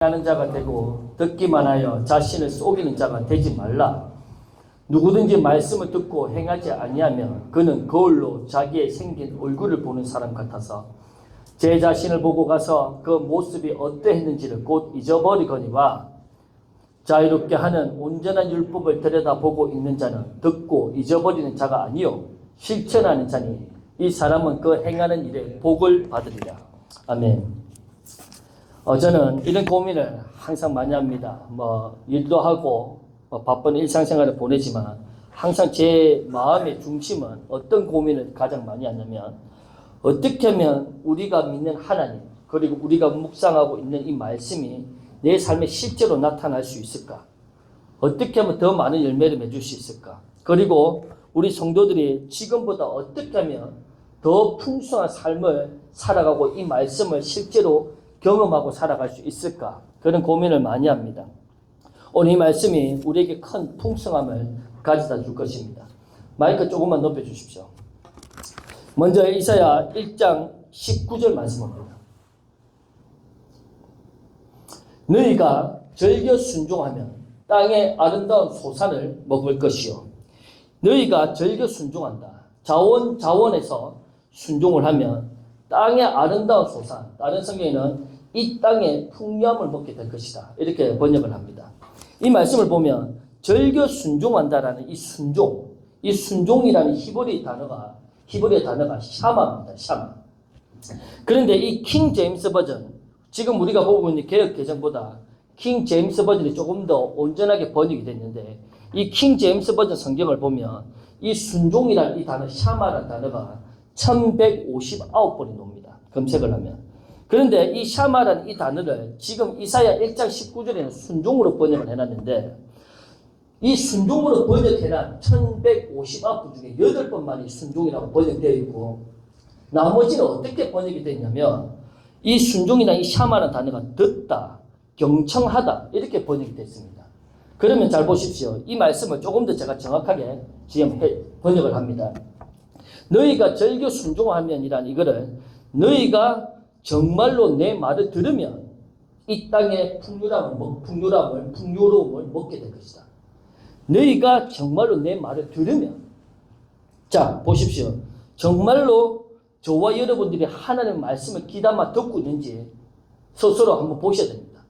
하는 자가 되고 듣기만 하여 자신을 속이는 자가 되지 말라. 누구든지 말씀을 듣고 행하지 아니하면 그는 거울로 자기의 생긴 얼굴을 보는 사람 같아서 제 자신을 보고 가서 그 모습이 어떠했는지를 곧 잊어버리거니와 자유롭게 하는 온전한 율법을 들여다보고 있는 자는 듣고 잊어버리는 자가 아니요 실천하는 자니 이 사람은 그 행하는 일에 복을 받으리라. 아멘. 저는 이런 고민을 항상 많이 합니다. 일도 하고 바쁜 일상생활을 보내지만 항상 제 마음의 중심은 어떤 고민을 가장 많이 하냐면 어떻게 하면 우리가 믿는 하나님 그리고 우리가 묵상하고 있는 이 말씀이 내 삶에 실제로 나타날 수 있을까? 어떻게 하면 더 많은 열매를 맺을 수 있을까? 그리고 우리 성도들이 지금보다 어떻게 하면 더 풍성한 삶을 살아가고 이 말씀을 실제로 경험하고 살아갈 수 있을까? 그런 고민을 많이 합니다. 오늘 이 말씀이 우리에게 큰 풍성함을 가져다 줄 것입니다. 마이크 조금만 높여 주십시오. 먼저 이사야 1장 19절 말씀입니다. 너희가 즐겨 순종하면 땅의 아름다운 소산을 먹을 것이요. 너희가 즐겨 순종한다. 자원에서 순종을 하면 땅의 아름다운 소산, 다른 성경에는 이 땅의 풍요함을 먹게 될 것이다. 이렇게 번역을 합니다. 이 말씀을 보면 즐겨 순종한다라는 이 순종이라는 히브리 단어가 샤마입니다. 샤마. 그런데 이 킹 제임스 버전, 지금 우리가 보고 있는 개역 개정보다 킹 제임스 버전이 조금 더 온전하게 번역이 됐는데 이 킹 제임스 버전 성경을 보면 이 순종이라는 이 단어 샤마라는 단어가 1159번이 나옵니다. 검색을 하면. 그런데 이 샤마라는 이 단어를 지금 이사야 1장 19절에는 순종으로 번역을 해놨는데 이 순종으로 번역해난 1159번 중에 8번만이 순종이라고 번역되어 있고 나머지는 어떻게 번역이 됐냐면 이 순종이라는 이 샤마라는 단어가 듣다, 경청하다 이렇게 번역이 됐습니다. 그러면 잘 보십시오. 이 말씀을 조금 더 제가 정확하게 지금 번역을 합니다. 너희가 즐겨 순종하면이란 이거를 너희가 정말로 내 말을 들으면 이 땅의 풍요로움을 먹게 될 것이다. 너희가 정말로 내 말을 들으면 자 보십시오. 정말로 저와 여러분들이 하나님의 말씀을 귀담아 듣고 있는지 스스로 한번 보셔야 됩니다.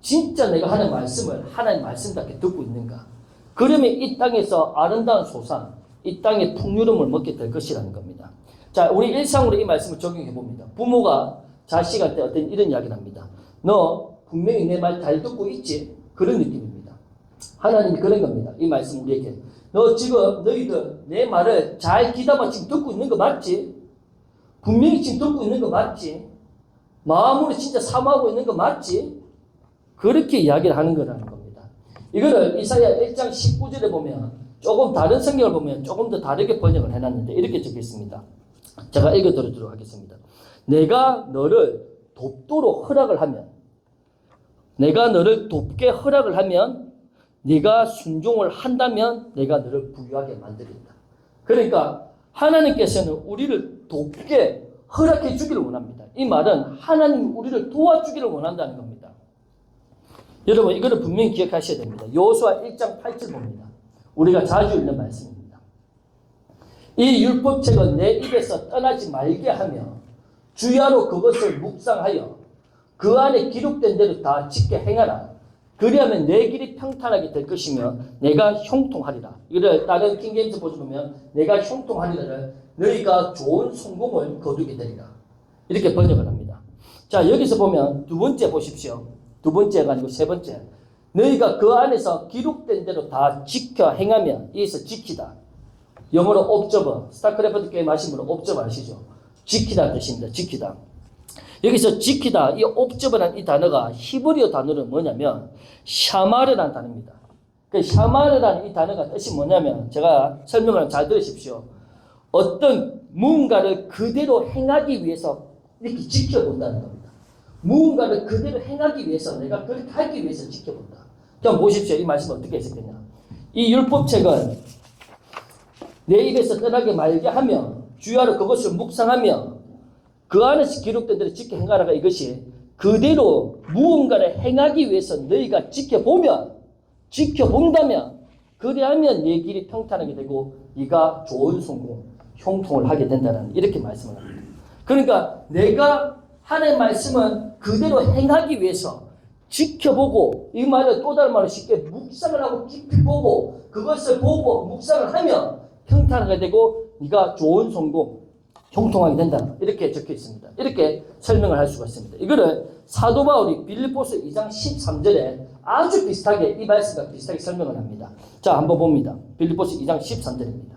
진짜 내가 하나님의 말씀을 하나님의 말씀답게 듣고 있는가? 그러면 이 땅에서 아름다운 소산 이 땅의 풍요로움을 먹게 될 것이라는 겁니다. 자, 우리 일상으로 이 말씀을 적용해 봅니다. 부모가 자식한테 어떤 이런 이야기를 합니다. 너 분명히 내 말 잘 듣고 있지? 그런 느낌입니다. 하나님이 그런 겁니다. 이 말씀 우리에게. 너 지금 너희들 내 말을 잘 귀담아 지금 듣고 있는 거 맞지? 분명히 지금 듣고 있는 거 맞지? 마음으로 진짜 사모하고 있는 거 맞지? 그렇게 이야기를 하는 거라는 겁니다. 이거를 이사야 1장 19절에 보면 조금 다른 성경을 보면 조금 더 다르게 번역을 해놨는데 이렇게 적혀 있습니다. 제가 읽어드리도록 하겠습니다. 내가 너를 돕도록 허락을 하면 내가 너를 돕게 허락을 하면 네가 순종을 한다면 내가 너를 부유하게 만들겠다. 그러니까 하나님께서는 우리를 돕게 허락해 주기를 원합니다. 이 말은 하나님이 우리를 도와주기를 원한다는 겁니다. 여러분 이거를 분명히 기억하셔야 됩니다. 여호수아 1장 8절 봅니다. 우리가 자주 읽는 말씀입니다. 이 율법책은 내 입에서 떠나지 말게 하며 주야로 그것을 묵상하여 그 안에 기록된 대로 다 지켜 행하라. 그리하면 내 길이 평탄하게 될 것이며 내가 형통하리라. 이를 다른 킹제임스 버전 보면 내가 형통하리라를 너희가 좋은 성공을 거두게 되리라. 이렇게 번역을 합니다. 자 여기서 보면 두 번째 보십시오. 두 번째가 아니고 세 번째. 너희가 그 안에서 기록된 대로 다 지켜 행하면 여기서 지키다. 영어로 observe. 스타크래프트 게임 하신 분은 observe 아시죠? 지키다는 뜻입니다. 지키다. 여기서 지키다, 이 observe라는 이 단어가 히브리어 단어는 뭐냐면 샤마르라는 단어입니다. 그 샤마르라는 이 단어가 뜻이 뭐냐면 제가 설명을 잘 들으십시오. 어떤 무언가를 그대로 행하기 위해서 이렇게 지켜본다는 겁니다. 무언가를 그대로 행하기 위해서 내가 그렇게 하기 위해서 지켜본다. 그럼 보십시오. 이 말씀은 어떻게 해석되냐. 이 율법책은 내 입에서 떠나게 말게 하며 주야로 그것을 묵상하며 그 안에서 기록된 대로 지켜 행하라가 이것이 그대로 무언가를 행하기 위해서 너희가 지켜본다면 그리하면 네 길이 평탄하게 되고 네가 좋은 성공, 형통을 하게 된다는 이렇게 말씀을 합니다. 그러니까 내가 하나님의 말씀은 그대로 행하기 위해서 지켜보고, 이 말을 또 다른 말로 쉽게 묵상을 하고 깊이 보고 그것을 보고 묵상을 하면 평탄하게 되고 네가 좋은 성공, 형통하게 된다. 이렇게 적혀 있습니다. 이렇게 설명을 할 수가 있습니다. 이거를 사도 바울이 빌립보서 2장 13절에 아주 비슷하게, 이 말씀과 비슷하게 설명을 합니다. 자, 한번 봅니다. 빌립보서 2장 13절입니다.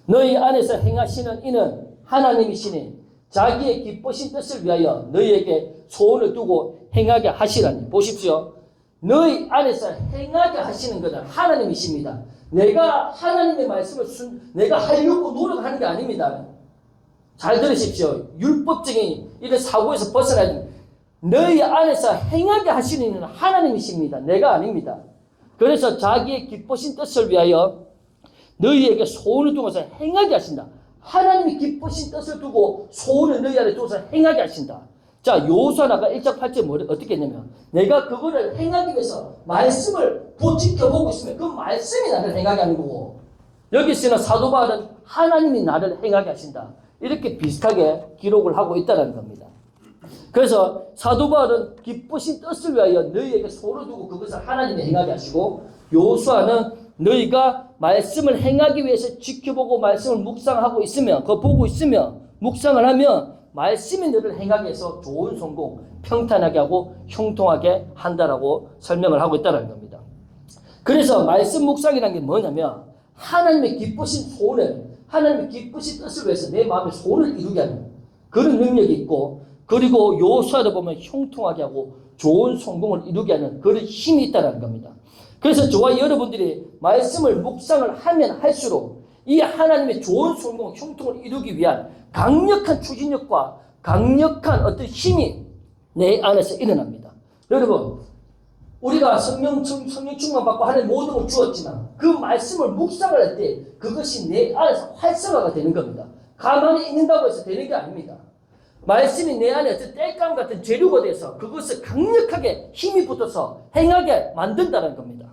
너희 안에서 행하시는 이는 하나님이시니 자기의 기쁘신 뜻을 위하여 너희에게 소원을 두고 행하게 하시라니. 보십시오. 너희 안에서 행하게 하시는 것은 하나님이십니다. 내가 하나님의 말씀을 내가 하려고 노력하는 게 아닙니다. 잘 들으십시오. 율법적인 이런 사고에서 벗어나야 됩니다. 너희 안에서 행하게 하시는 이는 하나님이십니다. 내가 아닙니다. 그래서 자기의 기쁘신 뜻을 위하여 너희에게 소원을 두고서 행하게 하신다. 하나님이 기쁘신 뜻을 두고 소원을 너희 안에 두어서 행하게 하신다. 자, 여호수아가 1장 8절 어떻게 했냐면 내가 그거를 행하기 위해서 말씀을 지켜보고 있으면 그 말씀이 나를 행하게 하는 거고, 여기서는 사도 바울은 하나님이 나를 행하게 하신다. 이렇게 비슷하게 기록을 하고 있다는 겁니다. 그래서 사도 바울은 기쁘신 뜻을 위하여 너희에게 소원을 두고 그것을 하나님이 행하게 하시고, 여호수아는 너희가 말씀을 행하기 위해서 지켜보고 말씀을 묵상하고 있으면, 그거 보고 있으면 묵상을 하면 말씀이 너를 행하게 해서 좋은 성공, 평탄하게 하고 형통하게 한다라고 설명을 하고 있다는 겁니다. 그래서 말씀 묵상이라는 게 뭐냐면 하나님의 기쁘신 소원을, 하나님의 기쁘신 뜻을 위해서 내 마음의 소원을 이루게 하는 그런 능력이 있고, 그리고 여호수아를 보면 형통하게 하고 좋은 성공을 이루게 하는 그런 힘이 있다는 겁니다. 그래서 저와 여러분들이 말씀을 묵상을 하면 할수록 이 하나님의 좋은 성공, 형통을 이루기 위한 강력한 추진력과 강력한 어떤 힘이 내 안에서 일어납니다. 여러분, 우리가 성령 충만 받고 하나님 모든 걸 주었지만 그 말씀을 묵상을 할 때 그것이 내 안에서 활성화가 되는 겁니다. 가만히 있는다고 해서 되는 게 아닙니다. 말씀이 내 안에 어떤 땔감 같은 재료가 돼서 그것을 강력하게 힘이 붙어서 행하게 만든다는 겁니다.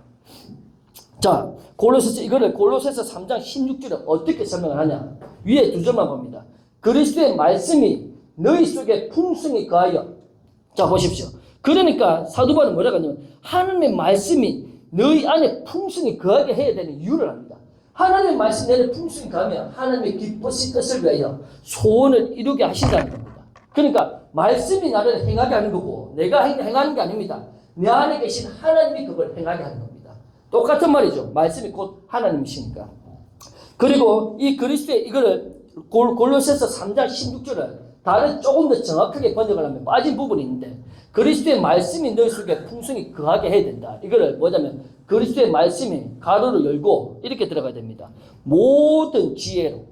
자, 이거를 골로새서 3장 16절에 어떻게 설명을 하냐? 위에 두 점만 봅니다. 그리스도의 말씀이 너희 속에 풍성히 거하여. 자, 보십시오. 그러니까 사도 바울은 뭐라고 하냐면 하나님의 말씀이 너희 안에 풍성히 거하게 해야 되는 이유를 합니다. 하나님의 말씀이 내 안에 풍성히 거하면 하나님의 기쁘신 뜻을 위하여 소원을 이루게 하신다는 겁니다. 그러니까 말씀이 나를 행하게 하는 거고 내가 행하는 게 아닙니다. 내 안에 계신 하나님이 그걸 행하게 하는 겁니다. 똑같은 말이죠. 말씀이 곧 하나님이시니까. 그리고 이 그리스도의 이거를 골로새서 3장 16절을 다른 조금 더 정확하게 번역을 하면 빠진 부분이 있는데 그리스도의 말씀이 너희 속에 풍성히 거하게 해야 된다. 이거를 뭐냐면 그리스도의 말씀이 가로를 열고 이렇게 들어가야 됩니다. 모든 지혜로.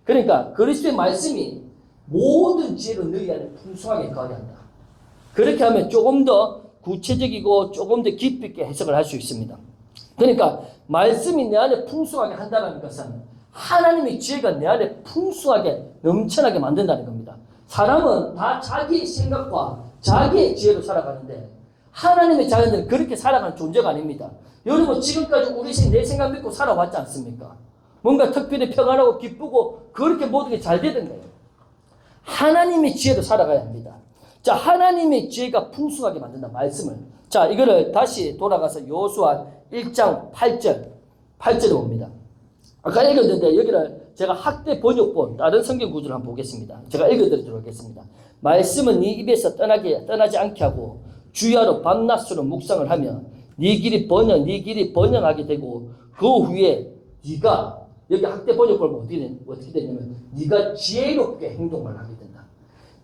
그러니까 그리스도의 말씀이 모든 지혜로 너희 안에 풍성하게 거하게 한다. 그렇게 하면 조금 더 구체적이고 조금 더 깊이 있게 해석을 할 수 있습니다. 그러니까 말씀이 내 안에 풍성하게 한다는 것은 하나님의 지혜가 내 안에 풍성하게 넘쳐나게 만든다는 겁니다. 사람은 다 자기의 생각과 자기의 지혜로 살아가는데 하나님의 자녀들은 그렇게 살아가는 존재가 아닙니다. 여러분 지금까지 우리 내 생각 믿고 살아왔지 않습니까? 뭔가 특별히 평안하고 기쁘고 그렇게 모든 게 잘 되던 거예요. 하나님의 지혜로 살아가야 합니다. 자, 하나님의 지혜가 풍성하게 만든다 말씀을. 자, 이거를 다시 돌아가서 여호수아 1장 8절을 봅니다. 아까 읽었는데 여기를 제가 학대 번역본 다른 성경 구조를 한번 보겠습니다. 제가 읽어드리도록 하겠습니다. 말씀은 네 입에서 떠나지 않게 하고 주야로 밤낮으로 묵상을 하며 네 길이 번영하게 되고 그 후에 네가 여기 학대 번역본 어떻게 되냐면 네가 지혜롭게 행동을 하게 된다.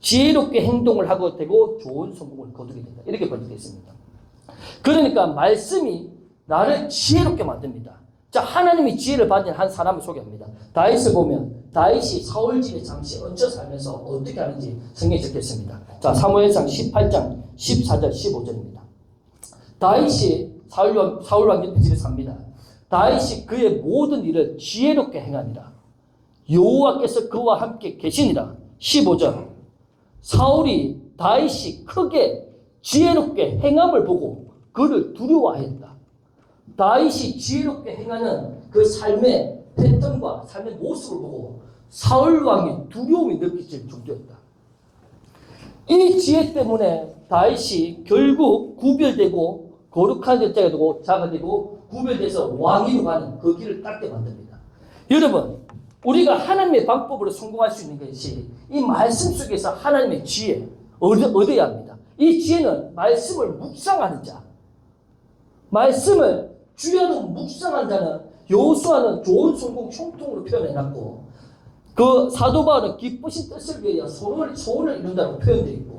지혜롭게 행동을 하고 되고 좋은 성공을 거두게 된다. 이렇게 번역되어 있습니다. 그러니까 말씀이 나를 지혜롭게 만듭니다. 자, 하나님이 지혜를 받은 한 사람을 소개합니다. 다윗을 보면 다윗이 사울 집에 잠시 얹혀 살면서 어떻게 하는지 성경에 적혀있습니다. 자, 사무엘상 18장 14절 15절입니다. 다윗이 사울 왕 집에 삽니다. 다윗이 그의 모든 일을 지혜롭게 행하니라. 여호와께서 그와 함께 계시니라. 15절. 사울이 다윗이 크게 지혜롭게 행함을 보고 그를 두려워하였다. 다윗이 지혜롭게 행하는 그 삶의 패턴과 삶의 모습을 보고 사울 왕이 두려움이 느껴질 정도였다. 이 지혜 때문에 다윗이 결국 구별되고 거룩한 자가 되고 구별돼서 왕위로 가는 그 길을 닦게 만듭니다. 여러분, 우리가 하나님의 방법으로 성공할 수 있는 것이 이 말씀 속에서 하나님의 지혜 얻어야 합니다. 이 지혜는 말씀을 묵상하는 자, 말씀을 주야로 묵상한 자는 여호수아는 좋은 성공 형통으로 표현해놨고 그 사도 바울은 기쁘신 뜻을 위하여 소원을 이룬다고 표현되어 있고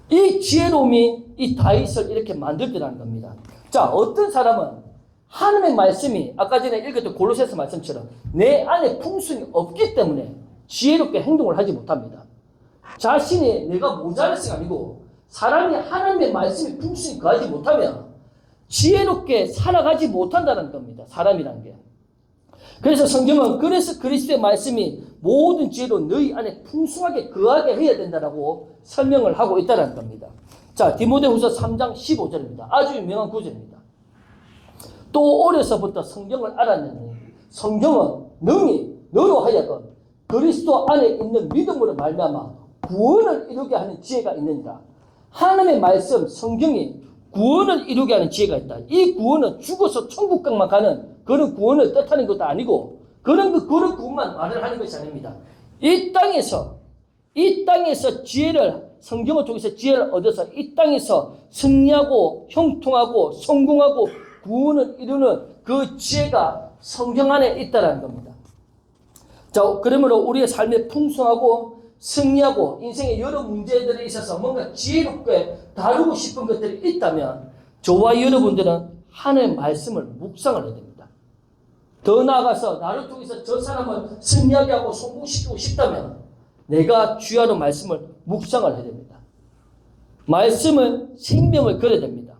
이 지혜로움이 이 다윗을 이렇게 만들더라는 겁니다. 자, 어떤 사람은 하나님의 말씀이 아까 전에 읽었던 골로새서 말씀처럼 내 안에 풍성이 없기 때문에 지혜롭게 행동을 하지 못합니다. 자신이 내가 모자라서가 아니고 사람이 하나님의 말씀이 풍성히 거하지 못하면 지혜롭게 살아가지 못한다는 겁니다. 사람이란 게. 그래서 성경은 그래서 그리스도의 말씀이 모든 지혜로 너희 안에 풍성하게 거하게 해야 된다라고 설명을 하고 있다는 겁니다. 자, 디모데후서 3장 15절입니다. 아주 유명한 구절입니다. 또 어려서부터 성경을 알았느니 성경은 너로 하여금 그리스도 안에 있는 믿음으로 말미암아 구원을 이루게 하는 지혜가 있느니라. 하나님의 말씀 성경이 구원을 이루게 하는 지혜가 있다. 이 구원은 죽어서 천국강만 가는 그런 구원을 뜻하는 것도 아니고 그런 구원만 말을 하는 것이 아닙니다. 이 땅에서 지혜를 성경을 통해서 지혜를 얻어서 이 땅에서 승리하고 형통하고 성공하고 구원을 이루는 그 지혜가 성경 안에 있다는 겁니다. 자, 그러므로 우리의 삶에 풍성하고 승리하고 인생의 여러 문제들에 있어서 뭔가 지혜롭게 다루고 싶은 것들이 있다면 저와 여러분들은 하나님의 말씀을 묵상을 해야 됩니다. 더 나아가서 나를 통해서 저 사람을 승리하게 하고 성공시키고 싶다면 내가 주야로 말씀을 묵상을 해야 됩니다. 말씀은 생명을 걸어야 됩니다.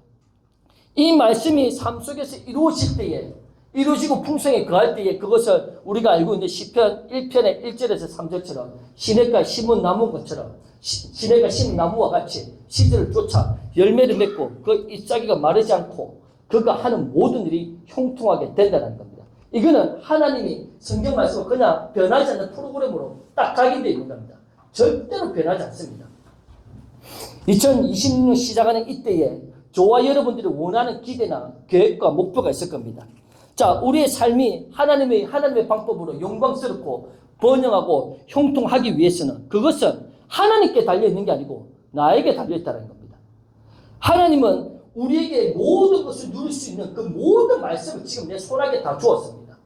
이 말씀이 삶 속에서 이루어질 때에 이루어지고 풍성에 거할 때에 그것을 우리가 알고 있는 시편 1편의 1절에서 3절처럼 시냇가에 심은 나무인 것처럼 시냇가에 심은 나무와 같이 시들을 쫓아 열매를 맺고 그 잎사귀가 마르지 않고 그가 하는 모든 일이 형통하게 된다는 겁니다. 이거는 하나님이 성경 말씀을 그냥 변하지 않는 프로그램으로 딱 각인되어 있는 겁니다. 절대로 변하지 않습니다. 2026년 시작하는 이때에 저와 여러분들이 원하는 기대나 계획과 목표가 있을 겁니다. 자, 우리의 삶이 하나님의 방법으로 영광스럽고 번영하고 형통하기 위해서는 그것은 하나님께 달려있는 게 아니고 나에게 달려있다는 겁니다. 하나님은 우리에게 모든 것을 누릴 수 있는 그 모든 말씀을 지금 내 손안에 다 주었습니다.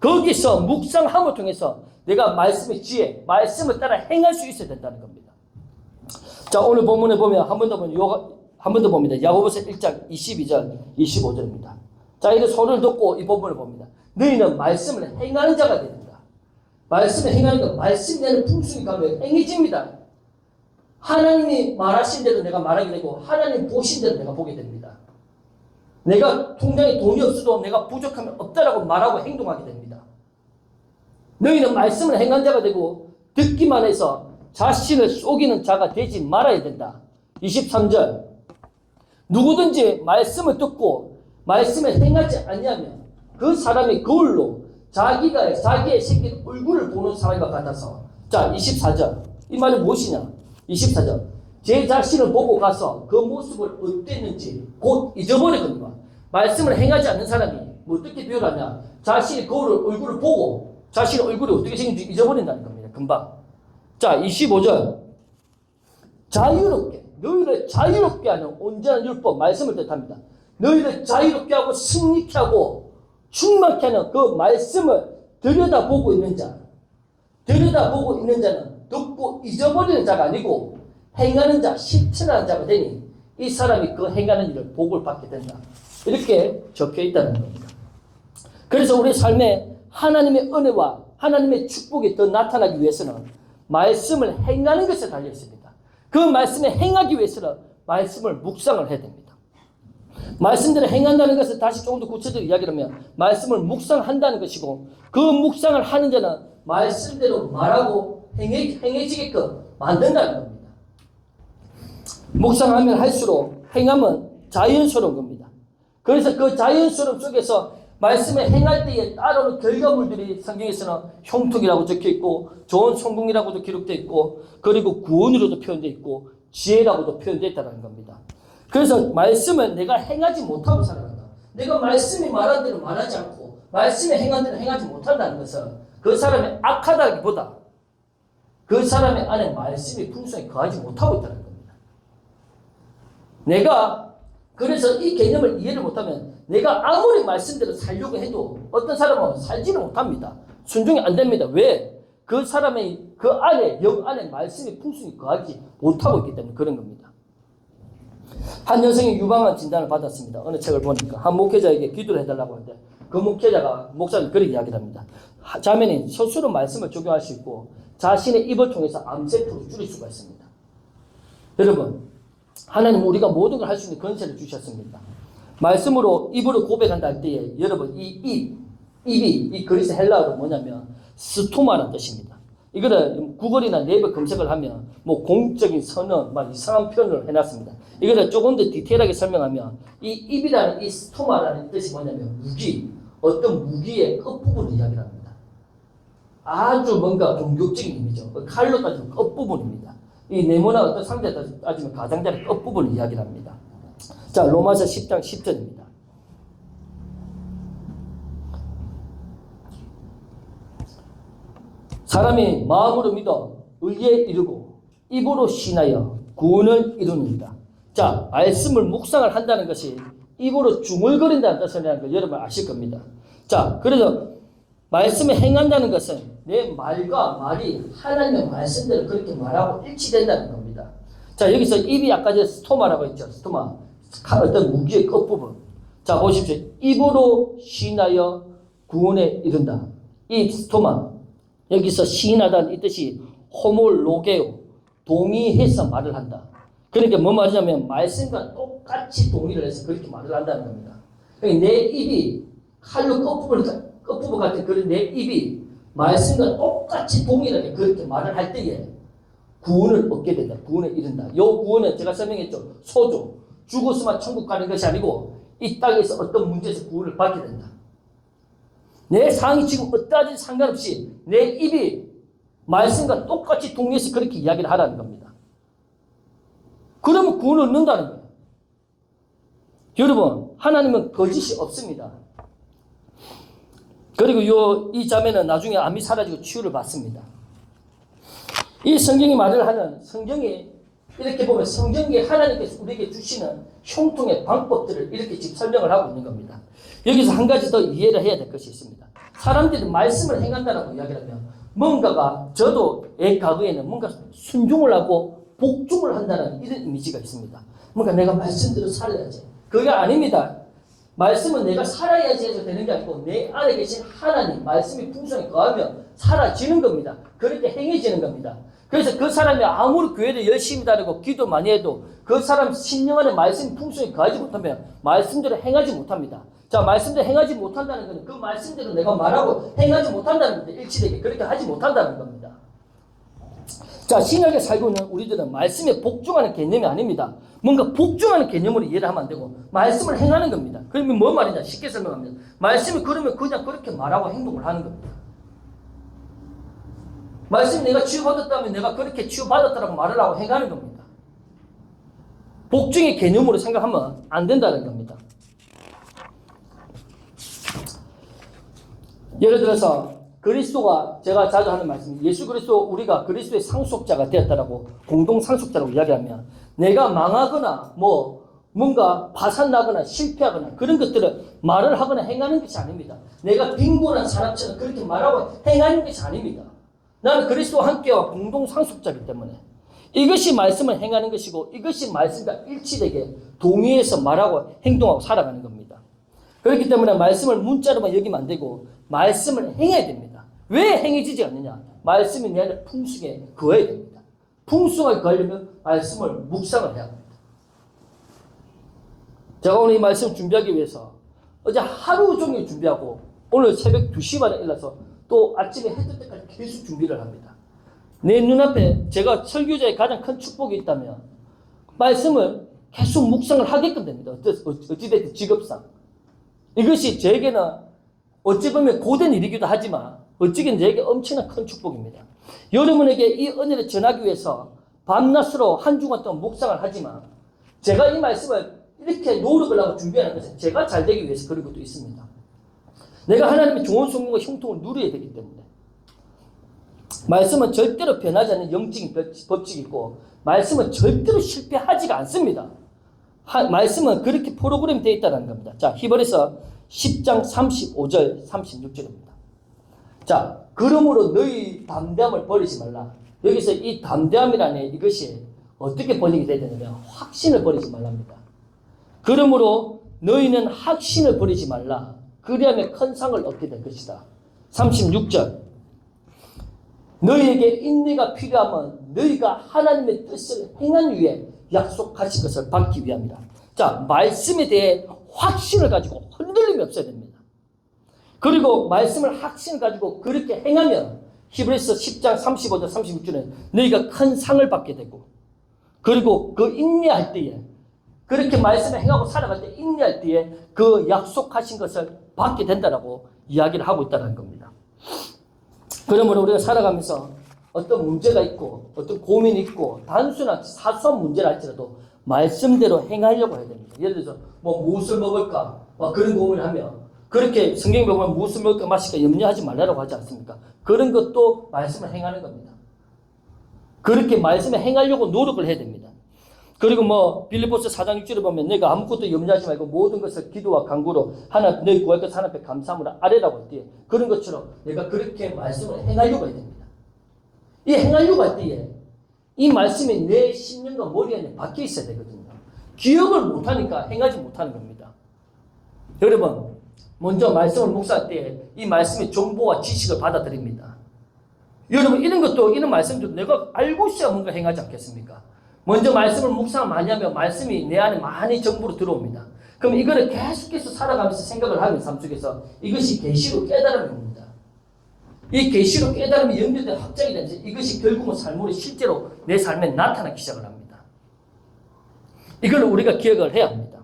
거기서 묵상함을 통해서 내가 말씀의 지혜, 말씀을 따라 행할 수 있어야 된다는 겁니다. 자, 오늘 본문에 보면 한 번 더 봅니다. 야고보서 1장 22절, 25절입니다. 자, 이런 소리를 듣고 이 본문을 봅니다. 너희는 말씀을 행하는 자가 된다. 말씀을 행하는 것, 말씀 내는 풍성이 가면 행해집니다. 하나님이 말하신 대로 내가 말하게 되고 하나님 보신 대로 내가 보게 됩니다. 내가 통장에 돈이 없어도 내가 부족하면 없다라고 말하고 행동하게 됩니다. 너희는 말씀을 행한 자가 되고 듣기만 해서 자신을 속이는 자가 되지 말아야 된다. 23절 누구든지 말씀을 듣고 말씀을 행하지 아니하면 그 사람이 거울로 자기의 생긴 얼굴을 보는 사람과 같아서 자 24절 이 말이 무엇이냐 24절 제 자신을 보고 가서 그 모습을 어땠는지 곧 잊어버리거든요. 말씀을 행하지 않는 사람이 뭐 어떻게 비유하냐 자신의 얼굴을 보고 자신의 얼굴이 어떻게 생긴지 잊어버린다는 겁니다. 금방. 자 25절 자유롭게 너희를 자유롭게 하는 온전한 율법 말씀을 뜻합니다. 너희를 자유롭게 하고 승리케 하고 충만케 하는 그 말씀을 들여다보고 있는 자 들여다보고 있는 자는 듣고 잊어버리는 자가 아니고 행하는 자 실천하는 자가 되니 이 사람이 그 행하는 일을 복을 받게 된다. 이렇게 적혀 있다는 겁니다. 그래서 우리 삶에 하나님의 은혜와 하나님의 축복이 더 나타나기 위해서는 말씀을 행하는 것에 달려 있습니다. 그 말씀에 행하기 위해서는 말씀을 묵상을 해야 됩니다. 말씀대로 행한다는 것을 다시 조금 더 구체적으로 이야기하면 말씀을 묵상한다는 것이고 그 묵상을 하는 자는 말씀대로 말하고 행해지게끔 만든다는 겁니다. 묵상하면 할수록 행함은 자연스러운 겁니다. 그래서 그 자연스러움 속에서 말씀을 행할 때에 따르는 결과물들이 성경에서는 형통이라고 적혀 있고 좋은 성공이라고도 기록되어 있고 그리고 구원으로도 표현되어 있고 지혜라고도 표현되어 있다는 겁니다. 그래서 말씀은 내가 행하지 못하고 살아간다. 내가 말씀이 말한 대로 말하지 않고 말씀이 행한 대로 행하지 못한다는 것은 그 사람이 악하다기보다 그 사람의 안에 말씀이 풍성히 거하지 못하고 있다는 겁니다. 내가 그래서 이 개념을 이해를 못하면 내가 아무리 말씀대로 살려고 해도 어떤 사람은 살지는 못합니다. 순종이 안 됩니다. 왜? 그 사람의 그 안에 영 안에 말씀이 풍성히 거하지 못하고 있기 때문에 그런 겁니다. 한 여성이 유방암 진단을 받았습니다. 어느 책을 보니까 한 목회자에게 기도를 해달라고 하는데 그 목회자가 목사님 그렇게 이야기를 합니다. 자매는 스스로 말씀을 적용할 수 있고 자신의 입을 통해서 암세포를 줄일 수가 있습니다. 여러분 하나님 우리가 모든 걸 할 수 있는 권세를 주셨습니다. 말씀으로 입으로 고백한다 할 때에 여러분 입이 이 그리스 헬라어로 뭐냐면 스토마라는 뜻입니다. 이거를 구글이나 네이버 검색을 하면 뭐 공적인 선언 막 이상한 표현을 해놨습니다. 이거를 조금 더 디테일하게 설명하면 이 입이라는 이 스토마라는 뜻이 뭐냐면 무기, 어떤 무기의 끝부분을 이야기합니다. 아주 뭔가 공격적인 의미죠. 칼로 따지면 끝부분입니다. 이 네모나 어떤 상자에 따지면 가장자리 끝부분을 이야기합니다. 자, 로마서 10장 10절입니다. 사람이 마음으로 믿어 의에 이르고 입으로 신하여 구원을 이루는다. 자, 말씀을 묵상을 한다는 것이 입으로 중얼거린다는 뜻이라는 걸 여러분 아실 겁니다. 자, 그래서 말씀을 행한다는 것은 내 말과 말이 하나님의 말씀대로 그렇게 말하고 일치된다는 겁니다. 자, 여기서 입이 아까 전에 스토마라고 했죠. 스토마. 어떤 무기의 끝부분. 자, 보십시오. 입으로 시인하여 구원에 이른다. 입, 스토마. 여기서 시인하다는 이 뜻이 호몰로게오. 동의해서 말을 한다. 그러니까 뭐 말이냐면 말씀과 똑같이 동의를 해서 그렇게 말을 한다는 겁니다. 그러니까 내 입이 칼로 끝부분 같은 그런 내 입이 말씀과 똑같이 동일하게 그렇게 말을 할 때에 구원을 얻게 된다. 구원에 이른다. 이 구원은 제가 설명했죠. 소조. 죽었으면 천국 가는 것이 아니고 이 땅에서 어떤 문제에서 구원을 받게 된다. 내 상이 지금 어떠하든 상관없이 내 입이 말씀과 똑같이 동의해서 그렇게 이야기를 하라는 겁니다. 그러면 구원을 얻는다는 거예요. 여러분, 하나님은 거짓이 없습니다. 그리고 이 자매는 나중에 암이 사라지고 치유를 받습니다. 이 성경이 말을 하는 성경이 이렇게 보면 성경에 하나님께서 우리에게 주시는 형통의 방법들을 이렇게 지금 설명을 하고 있는 겁니다. 여기서 한 가지 더 이해를 해야 될 것이 있습니다. 사람들이 말씀을 행한다라고 이야기하면 뭔가가 저도 과거에는 뭔가 순종을 하고 복종을 한다는 이런 이미지가 있습니다. 뭔가 내가 말씀대로 살아야지. 그게 아닙니다. 말씀은 내가 살아야지 해서 되는 게 아니고 내 안에 계신 하나님 말씀이 풍성히 거하면 사라지는 겁니다. 그렇게 행해지는 겁니다. 그래서 그 사람이 아무리 교회를 열심히 다니고 기도 많이 해도 그 사람 신령 안에 말씀이 풍성히 거하지 못하면 말씀대로 행하지 못합니다. 자, 말씀대로 행하지 못한다는 것은 그 말씀대로 내가 말하고 행하지 못한다는 건데 일치되게 그렇게 하지 못한다는 겁니다. 자, 신약에 살고 있는 우리들은 말씀에 복종하는 개념이 아닙니다. 뭔가 복종하는 개념으로 이해를 하면 안 되고 말씀을 행하는 겁니다. 그러면 뭔 말이냐? 쉽게 설명하면 말씀이 그러면 그냥 그렇게 말하고 행동을 하는 겁니다. 말씀이 내가 치유받았다면 내가 그렇게 치유받았다라고 말을 하고 행하는 겁니다. 복종의 개념으로 생각하면 안 된다는 겁니다. 예를 들어서 그리스도가 제가 자주 하는 말씀이 예수 그리스도 우리가 그리스도의 상속자가 되었다라고 공동 상속자라고 이야기하면 내가 망하거나 뭔가 파산나거나 실패하거나 그런 것들을 말을 하거나 행하는 것이 아닙니다. 내가 빈곤한 사람처럼 그렇게 말하고 행하는 것이 아닙니다. 나는 그리스도와 함께와 공동 상속자이기 때문에 이것이 말씀을 행하는 것이고 이것이 말씀과 일치되게 동의해서 말하고 행동하고 살아가는 겁니다. 그렇기 때문에 말씀을 문자로만 여기면 안 되고 말씀을 행해야 됩니다. 왜 행해지지 않느냐? 말씀이 내 안에 풍성하게 거해야 됩니다. 풍성하게 거하려면 말씀을 묵상을 해야 합니다. 제가 오늘 이 말씀 준비하기 위해서 어제 하루 종일 준비하고 오늘 새벽 2시 반에 일어나서 또 아침에 해 뜰 때까지 계속 준비를 합니다. 내 눈앞에 제가 설교자의 가장 큰 축복이 있다면 말씀을 계속 묵상을 하게끔 됩니다. 어찌됐든 직업상. 이것이 저에게는 어찌 보면 고된 일이기도 하지만 어찌긴 저에게 엄청난 큰 축복입니다. 여러분에게 이 은혜를 전하기 위해서 밤낮으로 한 주간 동안 묵상을 하지만 제가 이 말씀을 이렇게 노력을 하고 준비하는 것은 제가 잘 되기 위해서 그런 것도 있습니다. 내가 하나님의 좋은 성공과 형통을 누려야 되기 때문에 말씀은 절대로 변하지 않는 영적인 법칙이고 말씀은 절대로 실패하지가 않습니다. 말씀은 그렇게 프로그램 되어 있다는 겁니다. 자, 히브리서 10장 35절 36절입니다. 자, 그러므로 너희 담대함을 버리지 말라. 여기서 이 담대함이라는 이것이 어떻게 번역이 되야 되냐면 확신을 버리지 말랍니다. 그러므로 너희는 확신을 버리지 말라. 그리하면 큰 상을 얻게 될 것이다. 36절. 너희에게 인내가 필요하면 너희가 하나님의 뜻을 행한 후에 약속하신 것을 받기 위함이다. 자, 말씀에 대해 확신을 가지고 흔들림이 없어야 됩니다. 그리고 말씀을 확신을 가지고 그렇게 행하면 히브리서 10장 35절 36절에 너희가 큰 상을 받게 되고 그리고 그 인내할 때에 그렇게 말씀을 행하고 살아갈 때 인내할 때에 그 약속하신 것을 받게 된다라고 이야기를 하고 있다는 겁니다. 그러므로 우리가 살아가면서 어떤 문제가 있고 어떤 고민이 있고 단순한 사소한 문제를 할지라도 말씀대로 행하려고 해야 됩니다. 예를 들어서 무엇을 먹을까 그런 고민을 하면 그렇게 성경에 보면 무엇을 먹을까 마실까 염려하지 말라고 하지 않습니까? 그런 것도 말씀을 행하는 겁니다. 그렇게 말씀을 행하려고 노력을 해야 됩니다. 그리고 빌립보서 4장 6절에 보면 내가 아무것도 염려하지 말고 모든 것을 기도와 간구로 너희 구할 것 하나님 앞에 감사함으로 아뢰라고 할 때에 그런 것처럼 내가 그렇게 말씀을 행하려고 해야 됩니다. 이 행하려고 할 때에 이 말씀이 내 심령과 머리 안에 박혀 있어야 되거든요. 기억을 못하니까 행하지 못하는 겁니다. 여러분 먼저 말씀을 묵상할 때 이 말씀의 정보와 지식을 받아들입니다. 여러분 이런 말씀도 내가 알고 있어야 뭔가 행하지 않겠습니까? 먼저 말씀을 묵상을 많이 하면 말씀이 내 안에 많이 정보로 들어옵니다. 그럼 이거를 계속해서 살아가면서 생각을 하는 삶 속에서 이것이 계시로 깨달음입니다. 이 계시로 깨달음이 연결된 확장이 되면서 이것이 결국은 삶으로 실제로 내 삶에 나타나기 시작을 합니다. 이걸 우리가 기억을 해야 합니다.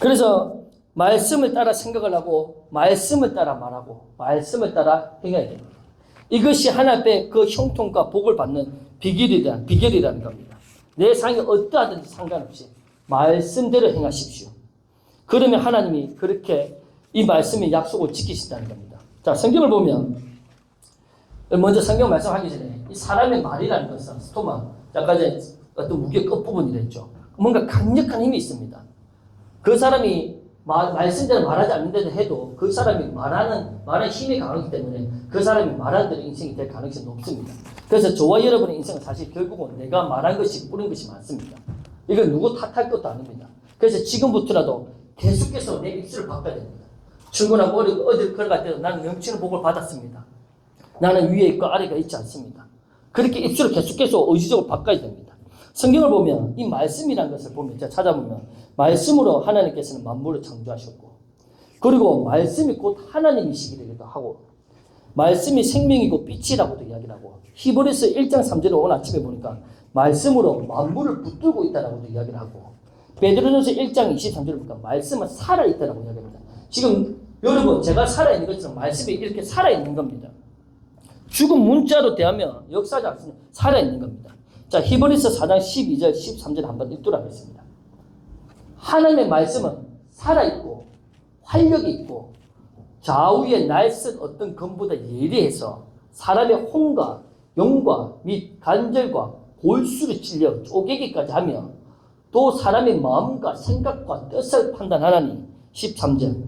그래서 말씀을 따라 생각을 하고 말씀을 따라 말하고 말씀을 따라 행해야 됩니다. 이것이 하나님 앞에 그 형통과 복을 받는 비결이라는 겁니다. 내 상이 어떠하든지 상관없이 말씀대로 행하십시오. 그러면 하나님이 그렇게 이 말씀의 약속을 지키신다는 겁니다. 자, 성경을 보면 먼저 성경 말씀하기 전에 이 사람의 말이라는 것은 스토마 아까 전에 어떤 무게의 끝부분이라 했죠. 뭔가 강력한 힘이 있습니다. 그 사람이 말씀대로 말하지 않는데도 해도 그 사람이 말하는 힘이 강하기 때문에 그 사람이 말하는 대로 인생이 될 가능성이 높습니다. 그래서 저와 여러분의 인생은 사실 결국은 내가 말한 것이 뿌린 것이 많습니다. 이건 누구 탓할 것도 아닙니다. 그래서 지금부터라도 계속해서 내 입술을 바꿔야 됩니다. 출근하고 어디 걸어갈 때도 나는 넘치는 복을 받았습니다. 나는 위에 있고 아래가 있지 않습니다. 그렇게 입술을 계속해서 의지적으로 바꿔야 됩니다. 성경을 보면 이 말씀이라는 것을 보면 제가 찾아보면 말씀으로 하나님께서는 만물을 창조하셨고 그리고 말씀이 곧 하나님이시기도 하고 말씀이 생명이고 빛이라고도 이야기를 하고 히브리서 1장 3절에 오늘 아침에 보니까 말씀으로 만물을 붙들고 있다라고도 이야기를 하고 베드로전서 1장 23절에 보니까 말씀은 살아있다라고 이야기합니다. 지금 여러분 제가 살아있는 것처럼 말씀이 이렇게 살아있는 겁니다. 죽은 문자로 대하면 역사하지 않습니다. 살아있는 겁니다. 자, 히브리서 4장 12절 13절 한번 읽도록 하겠습니다. 하나님의 말씀은 살아있고 활력이 있고 좌우에 날쌘 어떤 검보다 예리해서 사람의 혼과 영과 및 간절과 골수를 찔려 쪼개기까지 하며 또 사람의 마음과 생각과 뜻을 판단하나니 13절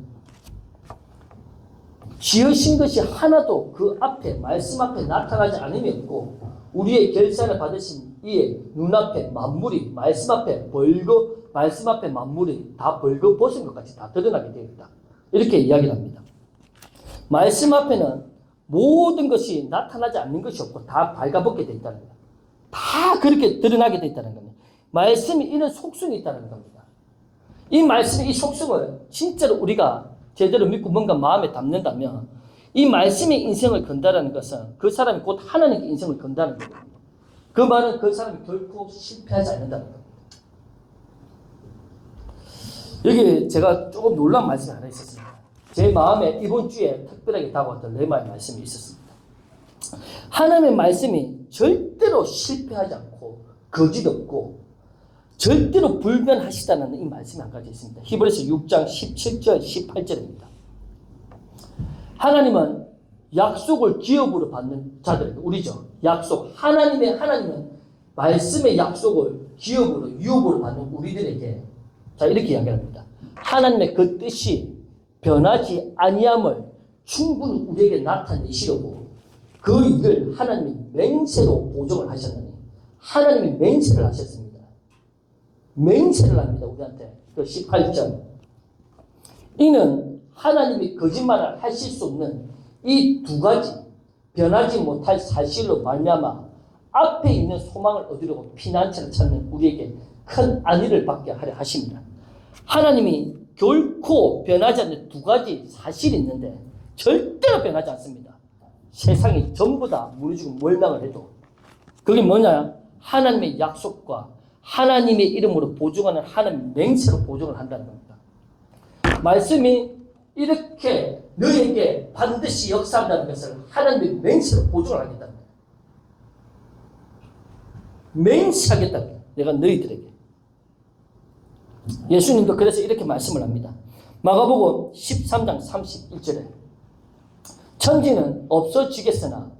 지으신 것이 하나도 그 앞에 말씀 앞에 나타나지 않음이 없고 우리의 결산을 받으신 이의 눈앞에 만물이 말씀 앞에 만물이 다 벌거벗은 것 같이 다 드러나게 되었다. 이렇게 이야기를 합니다. 말씀 앞에는 모든 것이 나타나지 않는 것이 없고 다 발가벗게 되어 있다는 겁니다. 다 그렇게 드러나게 되어 있다는 겁니다. 말씀이 이런 속성이 있다는 겁니다. 이 말씀의 이 속성을 진짜로 우리가 제대로 믿고 뭔가 마음에 담는다면 이 말씀의 인생을 건다라는 것은 그 사람이 곧 하나님께 인생을 건다는 겁니다. 그 말은 그 사람이 결코 실패하지 않는다는 겁니다. 여기 제가 조금 놀란 말씀이 하나 있었습니다. 제 마음에 이번 주에 특별하게 다가왔던 레마의 말씀이 있었습니다. 하나님의 말씀이 절대로 실패하지 않고 거짓 없고 절대로 불변하시다는 이 말씀이 한 가지 있습니다. 히브리서 6장 17절 18절입니다. 하나님은 약속을 기업으로 받는 자들에게 우리죠. 하나님은 말씀의 약속을 기업으로 유업으로 받는 우리들에게 자 이렇게 이야기합니다. 하나님의 그 뜻이 변하지 아니함을 충분히 우리에게 나타내시려고 그 일을 하나님이 맹세로 보증을 하셨느니 하나님이 맹세를 하셨습니다. 맹세를 합니다. 우리한테. 그 18절 이는 하나님이 거짓말을 하실 수 없는 이 두 가지 변하지 못할 사실로 말미암아 앞에 있는 소망을 얻으려고 피난처를 찾는 우리에게 큰 안위를 받게 하려 하십니다. 하나님이 결코 변하지 않는 두 가지 사실이 있는데 절대로 변하지 않습니다. 세상이 전부 다 무너지고 멸망을 해도 그게 뭐냐? 하나님의 약속과 하나님의 이름으로 보증하는 하나님의 맹세로 보증을 한다는 겁니다. 말씀이 이렇게 너에게 반드시 역사한다는 것을 하나님의 맹세로 보증을 하겠다는 거예요. 맹세하겠다는 거예요. 내가 너희들에게. 예수님도 그래서 이렇게 말씀을 합니다. 마가복음 13장 31절에 천지는 없어지겠으나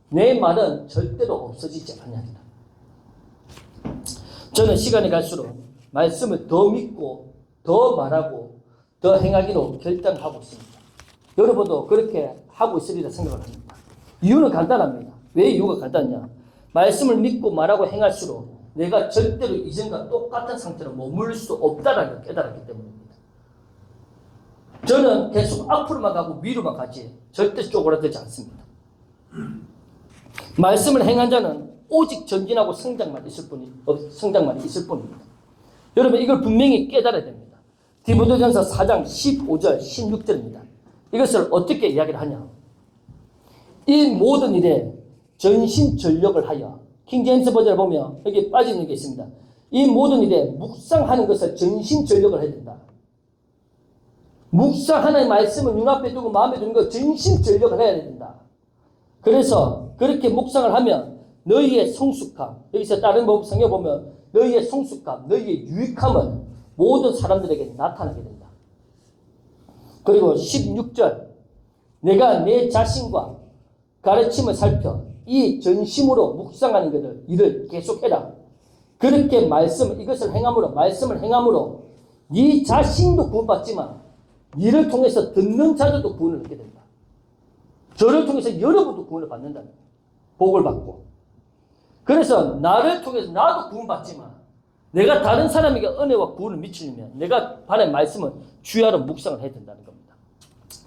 내 말은 절대로 없어지지 아니하리라. 저는 시간이 갈수록 말씀을 더 믿고 더 말하고 더 행하기로 결단하고 있습니다. 여러분도 그렇게 하고 있으리라 생각을 합니다. 이유는 간단합니다. 왜 이유가 간단하냐? 말씀을 믿고 말하고 행할수록 내가 절대로 이전과 똑같은 상태로 머물 수 없다는 걸 깨달았기 때문입니다. 저는 계속 앞으로만 가고 위로만 가지 절대 쪼그라들지 않습니다. 말씀을 행한 자는 오직 전진하고 성장만 있을 뿐입니다. 여러분 이걸 분명히 깨달아야 됩니다. 디모데전서 4장 15절 16절입니다. 이것을 어떻게 이야기를 하냐? 이 모든 일에 전심전력을 하여 킹제임스 버전을 보면 여기 빠지는 게 있습니다. 이 모든 일에 묵상하는 것을 전심전력을 해야 된다. 묵상하는 말씀을 눈앞에 두고 마음에 두는 것 전심전력을 해야 된다. 그래서 그렇게 묵상을 하면 너희의 성숙함, 여기서 다른 성경 보면 너희의 성숙함, 너희의 유익함은 모든 사람들에게 나타나게 된다. 그리고 16절 내가 내 자신과 가르침을 살펴 이 전심으로 묵상하는 것을 일을 계속해라. 그렇게 이것을 행함으로 말씀을 행함으로 네 자신도 구원받지만 이를 통해서 듣는 자들도 구원을 얻게 된다. 저를 통해서 여러분도 구원을 받는다. 복을 받고. 그래서 나를 통해서 나도 구원받지만 내가 다른 사람에게 은혜와 구원을 미치려면 내가 받은 말씀을 주야로 묵상을 해야 된다는 겁니다.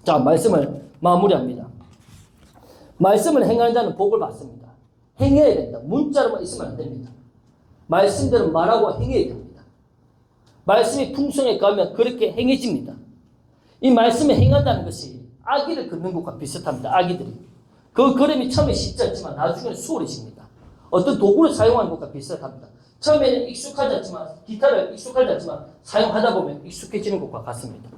자, 말씀을 마무리합니다. 말씀을 행하는 자는 복을 받습니다. 행해야 된다. 문자로만 있으면 안 됩니다. 말씀대로 말하고 행해야 됩니다. 말씀이 풍성에 가면 그렇게 행해집니다. 이 말씀을 행한다는 것이 아기를 걷는 것과 비슷합니다. 아기들이. 그 걸음이 처음에 쉽지 않지만 나중에는 수월해집니다. 어떤 도구를 사용하는 것과 비슷합니다. 처음에는 기타를 익숙하지 않지만 사용하다 보면 익숙해지는 것과 같습니다.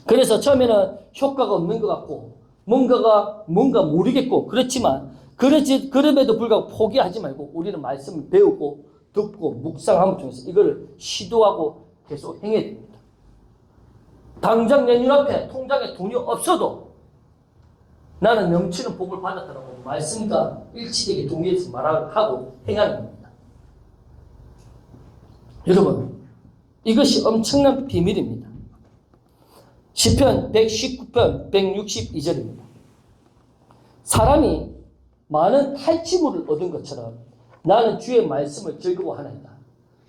그래서 처음에는 효과가 없는 것 같고 뭔가 모르겠고 그렇지만 그럼에도 불구하고 포기하지 말고 우리는 말씀을 배우고 듣고 묵상함을 통해서 이걸 시도하고 계속 행해야 됩니다. 당장 내 눈앞에 통장에 돈이 없어도 나는 넘치는 복을 받았다고 말씀과 일치되게 동의해서 말하고 행하는 겁니다. 여러분 이것이 엄청난 비밀입니다. 시편 119편 162절입니다. 사람이 많은 탈취물을 얻은 것처럼 나는 주의 말씀을 즐거워하나이다.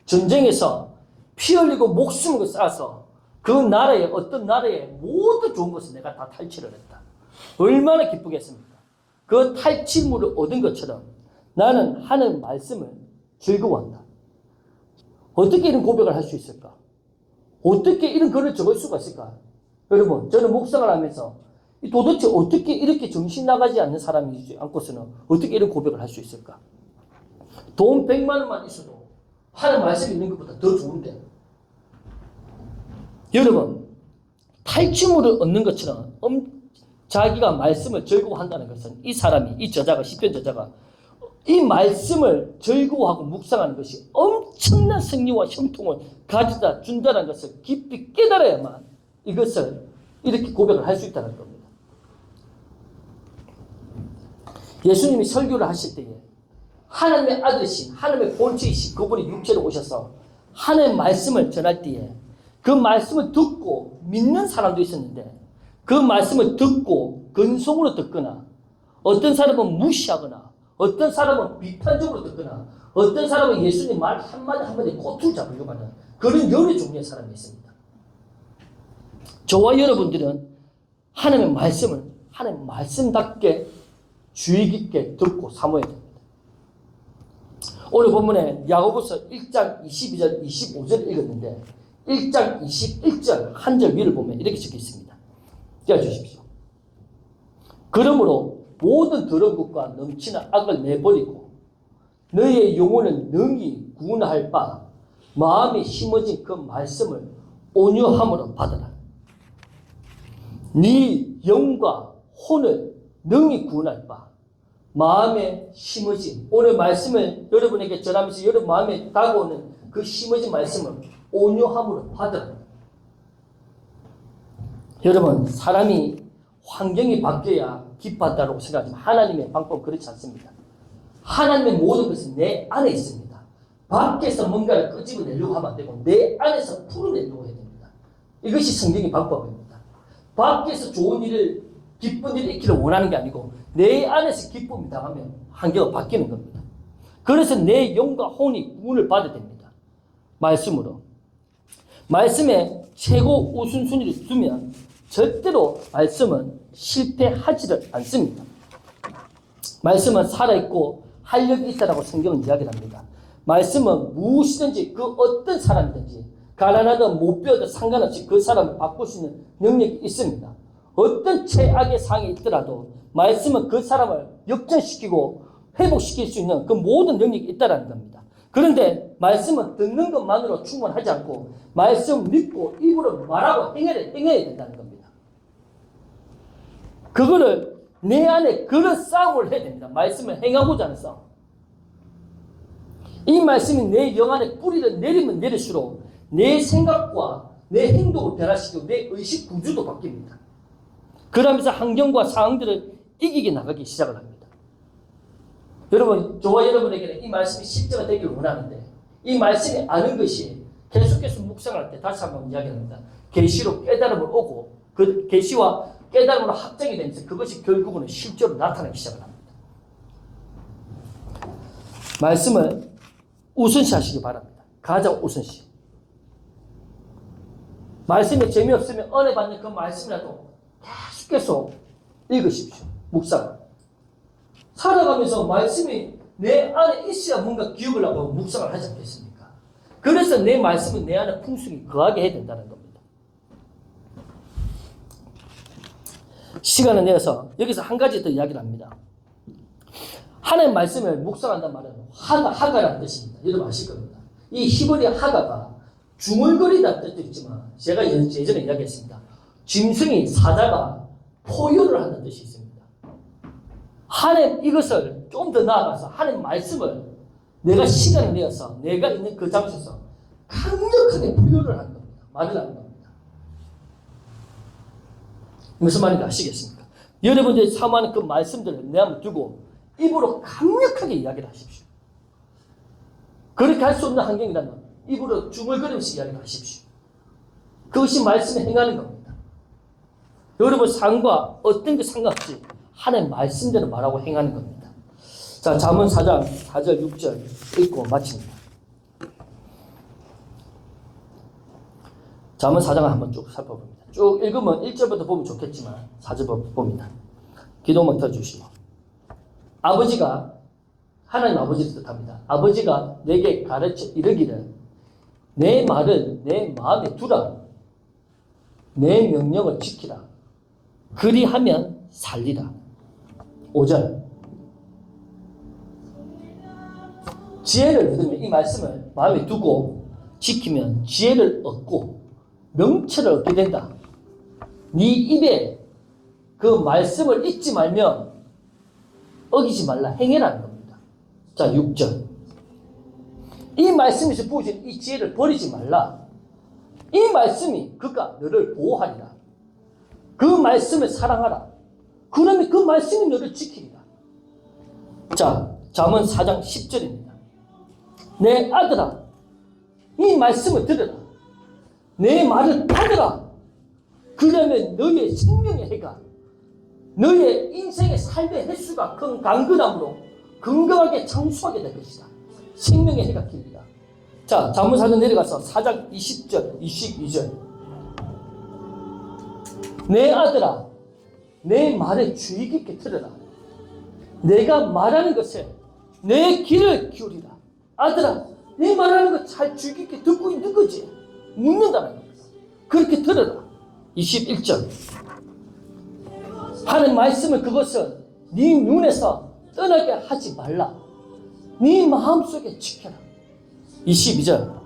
전쟁에서 피 흘리고 목숨을 쌓아서 그 나라에 어떤 나라에 모든 좋은 것을 내가 다 탈취를 했다. 얼마나 기쁘겠습니까? 그 탈취물을 얻은 것처럼 나는 하는 말씀을 즐거워한다. 어떻게 이런 고백을 할 수 있을까? 어떻게 이런 글을 적을 수가 있을까? 여러분, 저는 묵상을 하면서 도대체 어떻게 이렇게 정신 나가지 않는 사람이지 않고서는 어떻게 이런 고백을 할 수 있을까? 돈 100만 원만 있어도 하나님 말씀이 있는 것보다 더 좋은데. 여러분, 탈취물을 얻는 것처럼 자기가 말씀을 즐거워한다는 것은 이 사람이, 이 저자가, 시편 저자가 이 말씀을 즐거워하고 묵상하는 것이 엄청난 승리와 형통을 가져다 준다는 것을 깊이 깨달아야만 이것을 이렇게 고백을 할 수 있다는 겁니다. 예수님이 설교를 하실 때에 하나님의 아들이신, 하나님의 본체이신 그분이 육체로 오셔서 하나님의 말씀을 전할 때에 그 말씀을 듣고 믿는 사람도 있었는데 그 말씀을 듣고 근성으로 듣거나 어떤 사람은 무시하거나 어떤 사람은 비판적으로 듣거나 어떤 사람은 예수님 말 한마디 한마디에 꼬투를 잡으려고 하는 그런 여러 종류의 사람이 있습니다. 저와 여러분들은 하나님의 말씀을 하나님의 말씀답게 주의 깊게 듣고 사모해야 됩니다. 오늘 본문에 야고보서 1장 22절 25절을 읽었는데 1장 21절 한 절 위를 보면 이렇게 적혀 있습니다. 띄워주십시오. 그러므로 모든 더러운 것과 넘치는 악을 내버리고 너의 영혼은 능히 구원할 바 마음에 심어진 그 말씀을 온유함으로 받아라. 네 영과 혼을 능히 구원할 바 마음에 심어진, 오늘 말씀을 여러분에게 전하면서 여러분 마음에 다가오는 그 심어진 말씀을 온유함으로 받아라. 여러분, 사람이 환경이 바뀌어야 기뻐한다고 생각하지만 하나님의 방법은 그렇지 않습니다. 하나님의 모든 것은 내 안에 있습니다. 밖에서 뭔가를 끄집어내려고 하면 안 되고 내 안에서 풀어내려고 해야 됩니다. 이것이 성경의 방법입니다. 밖에서 좋은 일을, 기쁜 일을 있기를 원하는 게 아니고 내 안에서 기쁨이 당하면 환경이 바뀌는 겁니다. 그래서 내 영과 혼이 구원을 받아야 됩니다. 말씀으로. 말씀에 최고 우선순위를 두면 절대로 말씀은 실패하지를 않습니다. 말씀은 살아있고 활력이 있다라고 성경은 이야기를 합니다. 말씀은 무엇이든지 그 어떤 사람이든지 가난하든 못 배워도 상관없이 그 사람을 바꿀 수 있는 능력이 있습니다. 어떤 최악의 상황이 있더라도 말씀은 그 사람을 역전시키고 회복시킬 수 있는 그 모든 능력이 있다는 겁니다. 그런데 말씀은 듣는 것만으로 충분하지 않고 말씀 믿고 입으로 말하고 행해야 된다는 겁니다. 그거를 내 안에 그런 싸움을 해야 됩니다. 말씀을 행하고자 하는 싸움. 이 말씀이 내 영 안에 뿌리를 내리면 내릴수록 내 생각과 내 행동을 변화시키고 내 의식 구조도 바뀝니다. 그러면서 환경과 상황들을 이기게 나가기 시작을 합니다. 여러분, 저와 여러분에게는 이 말씀이 실제가 되기를 원하는데 이 말씀이 아는 것이 계속해서 묵상할 때 다시 한번 이야기합니다. 계시로 깨달음을 오고 그 계시와 깨달음으로 합정이 되면서 그것이 결국은 실제로 나타나기 시작을 합니다. 말씀을 우선시 하시기 바랍니다. 가장 우선시. 말씀이 재미없으면 은혜 받는 그 말씀이라도 계속 읽으십시오. 묵상. 살아가면서 말씀이 내 안에 있어야 뭔가 기억을 하고 묵상을 하지 않겠습니까? 그래서 내 말씀은 내 안에 풍성히 거하게 해야 된다는 겁니다. 시간을 내서 여기서 한 가지 더 이야기를 합니다. 하나님의 말씀을 묵상한다는 말은 하가라는 뜻입니다. 여러분 아실 겁니다. 이 히브리 하가가 중얼거리다는 뜻도 있지만 제가 예전에 이야기했습니다. 짐승이 사자가 포효를 한다는 뜻이 있습니다. 하나님 이것을 좀 더 나아가서 하나님 말씀을 내가 시간을 내어서 내가 있는 그 장소에서 강력하게 포효를 하는 겁니다. 말을 하는 겁니다. 무슨 말인지 아시겠습니까? 여러분들이 사모하는 그 말씀들을 내 안에 두고 입으로 강력하게 이야기를 하십시오. 그렇게 할 수 없는 환경이라면 입으로 중얼거리면서 이야기를 하십시오. 그것이 말씀에 행하는 겁니다. 여러분 삶과 어떤 게 상관없이 하나님 말씀대로 말하고 행하는 겁니다. 자, 잠언 4장 4절 6절 읽고 마칩니다. 잠언 4장을 한번 쭉 살펴봅니다. 쭉 읽으면 1절부터 보면 좋겠지만 4절부터 봅니다. 기도만 터주시고 아버지가 하나님 아버지를 뜻합니다. 아버지가 내게 가르쳐 이르기를 내 말을 내 마음에 두라. 내 명령을 지키라. 그리하면 살리라. 5절 지혜를 얻으면 이 말씀을 마음에 두고 지키면 지혜를 얻고 명철을 얻게 된다. 네 입에 그 말씀을 잊지 말며 어기지 말라 행해라는 겁니다. 자 6절 이 말씀에서 부어진 이 지혜를 버리지 말라. 이 말씀이 그가 너를 보호하리라. 그 말씀을 사랑하라. 그러면 그 말씀이 너를 지키리라. 자 잠언 4장 10절입니다. 내 아들아 이 말씀을 들으라. 내 말을 받으라. 그러면 너의 생명의 해가 너의 인생의 삶의 횟수가 큰 강건함으로 건강하게 장수하게 될 것이다. 생명의 해가 길리라. 자 잠언 4장 내려가서 4장 20절 22절 내 아들아 내 말에 주의 깊게 들으라. 내가 말하는 것에 내 귀를 기울이라. 아들아 내 말하는 거 잘 주의 깊게 듣고 있는 거지? 묻는다는 겁니다. 그렇게 들으라. 21절 하는 말씀을 그것은 네 눈에서 떠나게 하지 말라. 네 마음속에 지켜라. 22절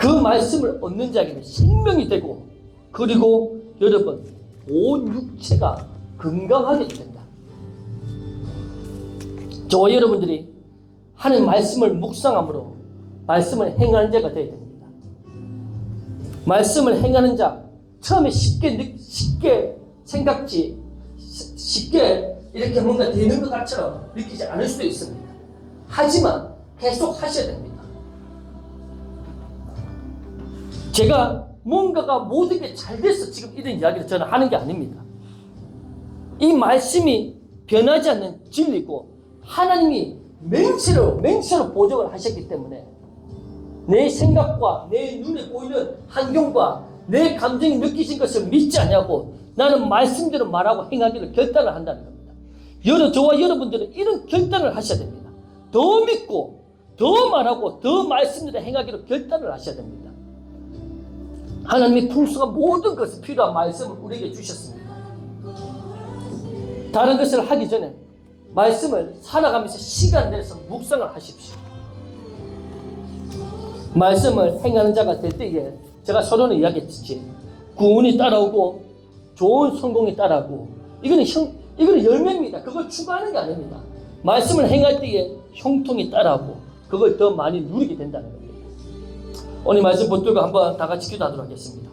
그 말씀을 얻는 자에게는 생명이 되고 그리고 여러분 온 육체가 건강하게 된다. 저와 여러분들이 하는 말씀을 묵상함으로 말씀을 행하는 자가 되어야 됩니다. 말씀을 행하는 자 처음에 쉽게 생각지 쉽게 이렇게 뭔가 되는 것 같처럼 느끼지 않을 수도 있습니다. 하지만 계속 하셔야 됩니다. 제가 뭔가가 모든 게 잘 돼서 지금 이런 이야기를 저는 하는 게 아닙니다. 이 말씀이 변하지 않는 진리고 하나님이 맹세로 보증을 하셨기 때문에 내 생각과 내 눈에 보이는 환경과 내 감정이 느끼신 것을 믿지 않냐고 나는 말씀대로 말하고 행하기를 결단을 한다는 겁니다. 저와 여러분들은 이런 결단을 하셔야 됩니다. 더 믿고 더 말하고 더 말씀대로 행하기를 결단을 하셔야 됩니다. 하나님이 풍성한 모든 것을 필요한 말씀을 우리에게 주셨습니다. 다른 것을 하기 전에 말씀을 살아가면서 시간 내서 묵상을 하십시오. 말씀을 행하는 자가 될 때에 제가 서론에 이야기했지. 구원이 따라오고 좋은 성공이 따라오고 이거는 열매입니다. 그걸 추구하는 게 아닙니다. 말씀을 행할 때에 형통이 따라오고 그걸 더 많이 누리게 된다는 겁니다. 오늘 말씀 붙들고 한번 다 같이 기도하도록 하겠습니다.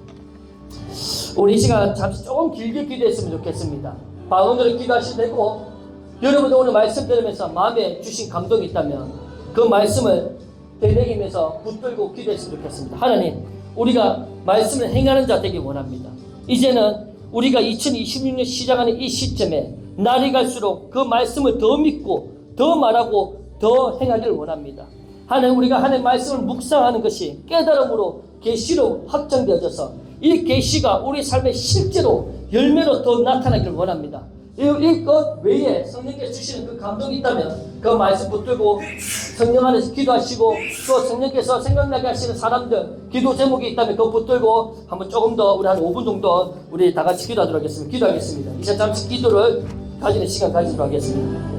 우리 이 시간 잠시 조금 길게 기도했으면 좋겠습니다. 방언으로 기도하시면 되고 여러분도 오늘 말씀 들으면서 마음에 주신 감동이 있다면 그 말씀을 되새기면서 붙들고 기도했으면 좋겠습니다. 하나님 우리가 말씀을 행하는 자 되기 원합니다. 이제는 우리가 2026년 시작하는 이 시점에 날이 갈수록 그 말씀을 더 믿고 더 말하고 더 행하기를 원합니다. 하나님 우리가 하나님의 말씀을 묵상하는 것이 깨달음으로 계시로 확정되어져서 이 계시가 우리 삶에 실제로 열매로 더 나타나기를 원합니다. 이것 외에 성령께서 주시는 그 감동이 있다면 그 말씀 붙들고 성령 안에서 기도하시고 또 성령께서 생각나게 하시는 사람들 기도 제목이 있다면 그거 붙들고 한번 조금 더 우리 한 5분 정도 우리 다 같이 기도하도록 하겠습니다. 기도하겠습니다. 이제 잠시 기도를 가지는 시간 가지도록 하겠습니다.